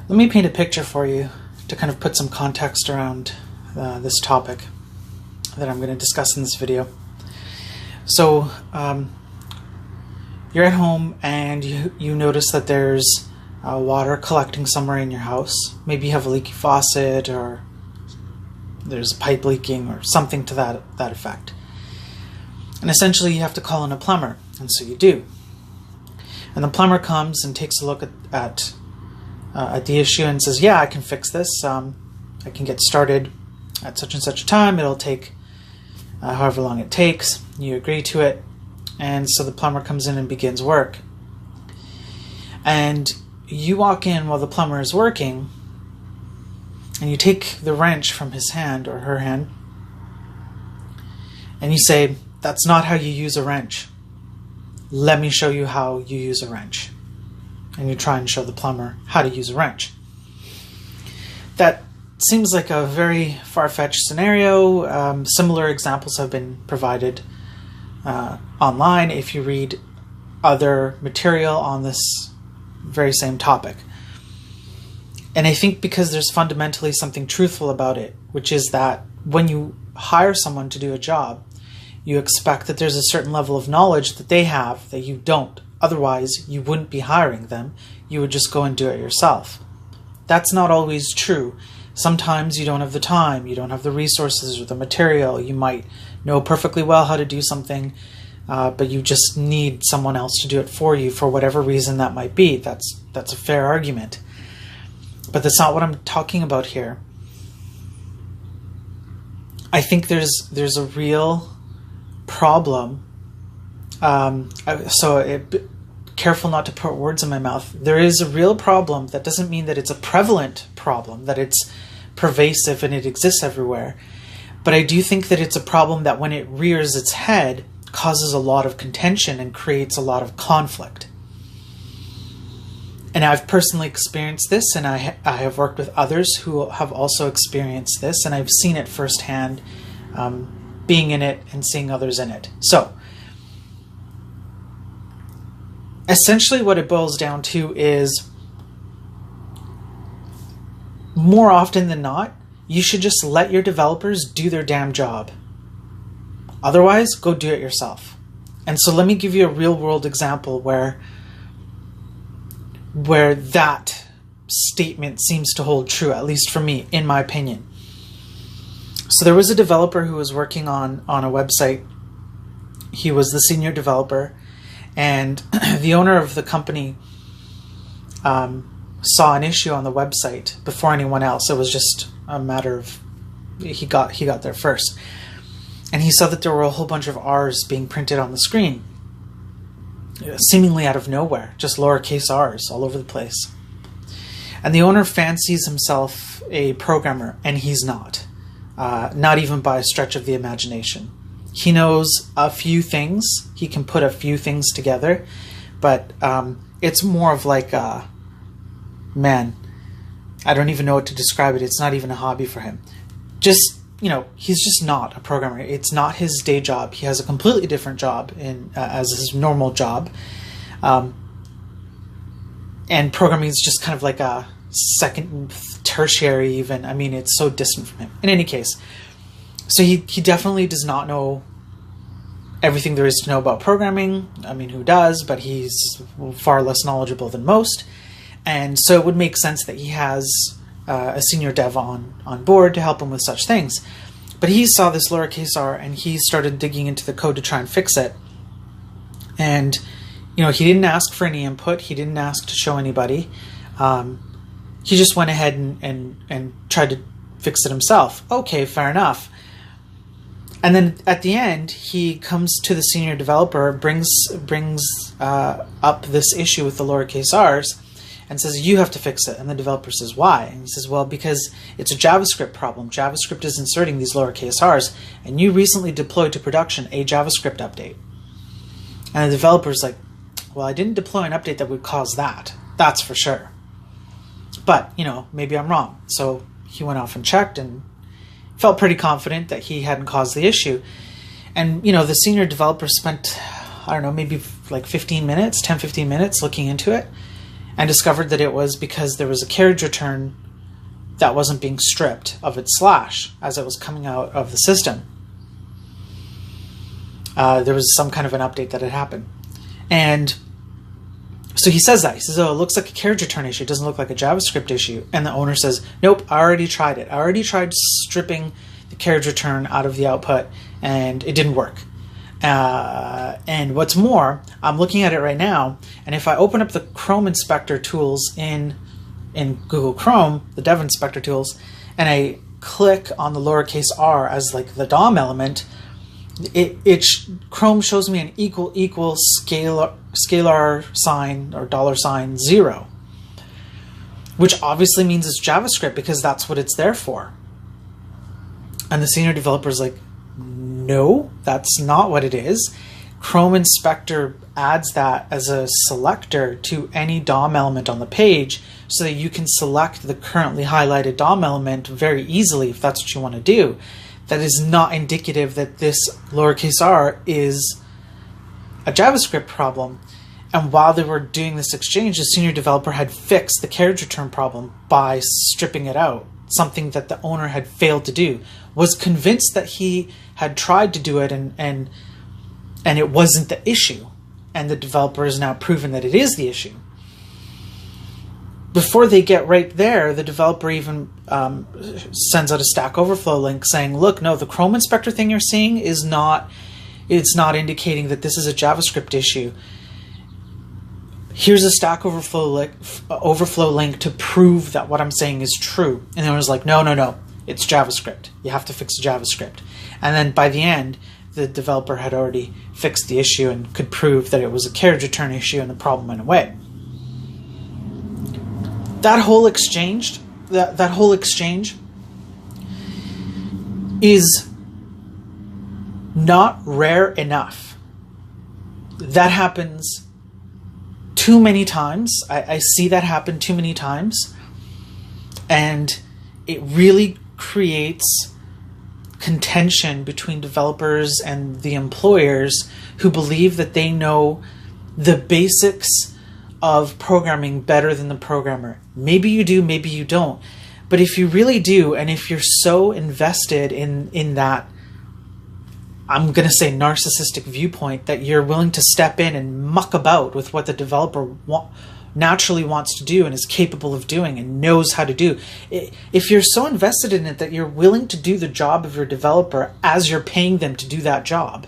Let me paint a picture for you to kind of put some context around this topic that I'm going to discuss in this video. So you're at home and you notice that there's water collecting somewhere in your house. Maybe you have a leaky faucet, or there's a pipe leaking, or something to that effect. And essentially you have to call in a plumber, and so you do. And the plumber comes and takes a look at the issue and says, yeah, I can fix this. I can get started at such and such a time. It'll take however long it takes. You agree to it. And so the plumber comes in and begins work. And you walk in while the plumber is working, and you take the wrench from his hand or her hand, and you say, that's not how you use a wrench. Let me show you how you use a wrench. And you try and show the plumber how to use a wrench. That seems like a very far-fetched scenario. Similar examples have been provided online if you read other material on this very same topic. And I think because there's fundamentally something truthful about it, which is that when you hire someone to do a job, you expect that there's a certain level of knowledge that they have that you don't. Otherwise, you wouldn't be hiring them. You would just go and do it yourself. That's not always true. Sometimes you don't have the time, you don't have the resources or the material. You might know perfectly well how to do something, but you just need someone else to do it for you for whatever reason that might be. That's a fair argument. But that's not what I'm talking about here. I think there's a real problem. Careful not to put words in my mouth. There is a real problem. That doesn't mean that it's a prevalent problem, that it's pervasive and it exists everywhere. But I do think that it's a problem that when it rears its head, causes a lot of contention and creates a lot of conflict. And I've personally experienced this, and I have worked with others who have also experienced this, and I've seen it firsthand, being in it and seeing others in it. So, essentially what it boils down to is, more often than not, you should just let your developers do their damn job. Otherwise, go do it yourself. And so let me give you a real-world example where that statement seems to hold true, at least for me, in my opinion. So there was a developer who was working on a website. He was the senior developer, and the owner of the company saw an issue on the website before anyone else. It was just a matter of he got there first. And he saw that there were a whole bunch of R's being printed on the screen, seemingly out of nowhere, just lowercase r's all over the place. And the owner fancies himself a programmer, and he's not even by a stretch of the imagination. He knows a few things, he can put a few things together, but it's more of like man, I don't even know what to describe it. It's not even a hobby for him. He's just not a programmer. It's not his day job. He has a completely different job as his normal job. And programming is just kind of like a second, tertiary even. I mean, it's so distant from him. In any case, so he definitely does not know everything there is to know about programming. I mean, who does? But he's far less knowledgeable than most. And so it would make sense that he has a senior dev on board to help him with such things. But he saw this lowercase r, and he started digging into the code to try and fix it. And, he didn't ask for any input. He didn't ask to show anybody. He just went ahead and tried to fix it himself. Okay, fair enough. And then at the end, he comes to the senior developer, brings up this issue with the lowercase r's, and says, you have to fix it. And the developer says, why? And he says, well, because it's a JavaScript problem. JavaScript is inserting these lowercase r's, and you recently deployed to production a JavaScript update. And the developer's like, well, I didn't deploy an update that would cause that. That's for sure. But, maybe I'm wrong. So he went off and checked and felt pretty confident that he hadn't caused the issue. And, the senior developer spent, I don't know, maybe like 15 minutes looking into it. and discovered that it was because there was a carriage return that wasn't being stripped of its slash as it was coming out of the system. There was some kind of an update that had happened. And so he says that. He says, oh, it looks like a carriage return issue. It doesn't look like a JavaScript issue. And the owner says, nope, I already tried it. I already tried stripping the carriage return out of the output, and it didn't work. And what's more, I'm looking at it right now, and if I open up the Chrome Inspector tools in Google Chrome, the Dev Inspector tools, and I click on the lowercase r as like the DOM element, Chrome shows me an equal scalar sign or $0, which obviously means it's JavaScript because that's what it's there for. And the senior developer is like, no, that's not what it is. Chrome Inspector adds that as a selector to any DOM element on the page so that you can select the currently highlighted DOM element very easily if that's what you want to do. That is not indicative that this lowercase r is a JavaScript problem. And while they were doing this exchange, the senior developer had fixed the carriage return problem by stripping it out, something that the owner had failed to do, was convinced that he had tried to do it and it wasn't the issue. And the developer has now proven that it is the issue. Before they get right there, the developer even sends out a Stack Overflow link saying, look, no, the Chrome Inspector thing you're seeing it's not indicating that this is a JavaScript issue. Here's a Stack Overflow link to prove that what I'm saying is true. And it was like, no, it's JavaScript. You have to fix JavaScript. And then by the end, the developer had already fixed the issue and could prove that it was a carriage return issue and the problem went away. That whole exchange is not rare enough. That happens too many times. I see that happen too many times. And it really creates contention between developers and the employers who believe that they know the basics of programming better than the programmer. Maybe you do, maybe you don't. But if you really do, and if you're so invested in that, I'm going to say narcissistic viewpoint, that you're willing to step in and muck about with what the developer naturally wants to do and is capable of doing and knows how to do. If you're so invested in it that you're willing to do the job of your developer as you're paying them to do that job,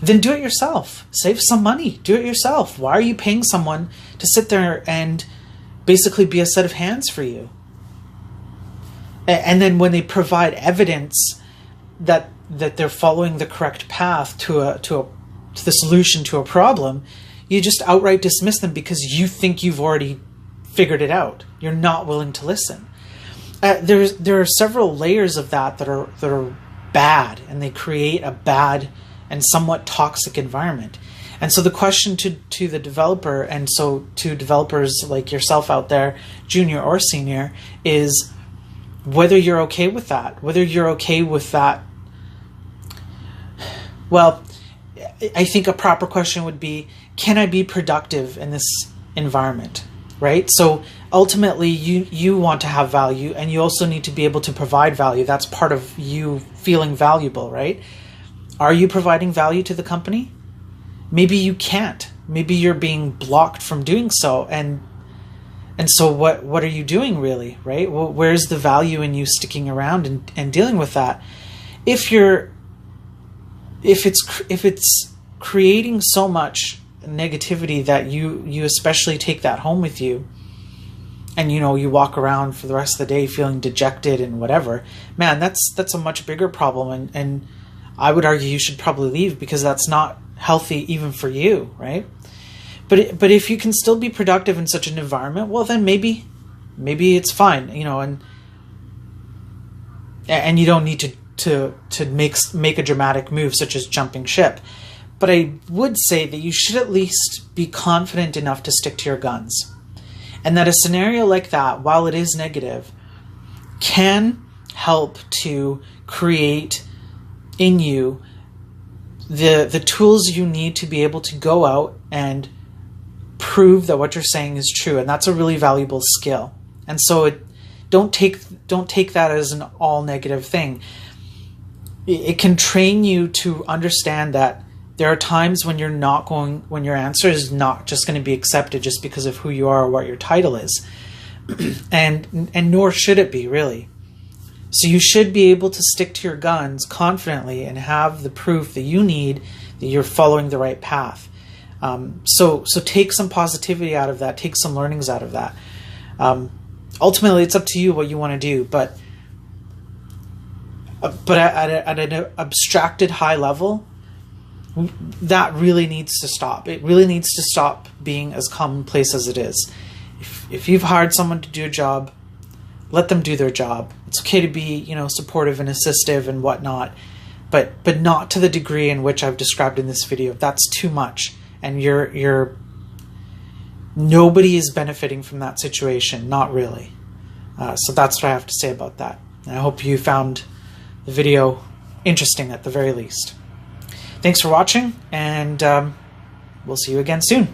then do it yourself. Save some money. Do it yourself. Why are you paying someone to sit there and basically be a set of hands for you? And then when they provide evidence that they're following the correct path to the solution to a problem, you just outright dismiss them because you think you've already figured it out. You're not willing to listen. There are several layers of that are bad, and they create a bad and somewhat toxic environment. And so the question to the developer, and so to developers like yourself out there, junior or senior, is whether you're okay with that. Whether you're okay with that. Well, I think a proper question would be, can I be productive in this environment, right? So ultimately, you want to have value, and you also need to be able to provide value. That's part of you feeling valuable, right? Are you providing value to the company? Maybe you can't. Maybe you're being blocked from doing so, and so what are you doing really, right? Well, where's the value in you sticking around and dealing with that? If it's creating so much negativity that you especially take that home with you, and you walk around for the rest of the day feeling dejected and whatever, man, that's a much bigger problem, and I would argue you should probably leave, because that's not healthy even for you, right? But if you can still be productive in such an environment, well, then maybe it's fine, and you don't need to make a dramatic move such as jumping ship. But I would say that you should at least be confident enough to stick to your guns, and that a scenario like that, while it is negative, can help to create in you the tools you need to be able to go out and prove that what you're saying is true, and that's a really valuable skill. And so don't take that as an all negative thing. It can train you to understand that there are times when when your answer is not just going to be accepted just because of who you are or what your title is, and nor should it be, really. So you should be able to stick to your guns confidently and have the proof that you need that you're following the right path. So take some positivity out of that, take some learnings out of that. Ultimately, it's up to you what you want to do, but at an abstracted high level, that really needs to stop. It really needs to stop being as commonplace as it is. If you've hired someone to do a job, let them do their job. It's okay to be, supportive and assistive and whatnot, but not to the degree in which I've described in this video. That's too much, and nobody is benefiting from that situation. Not really. So that's what I have to say about that. And I hope you found the video interesting at the very least. Thanks for watching, and we'll see you again soon.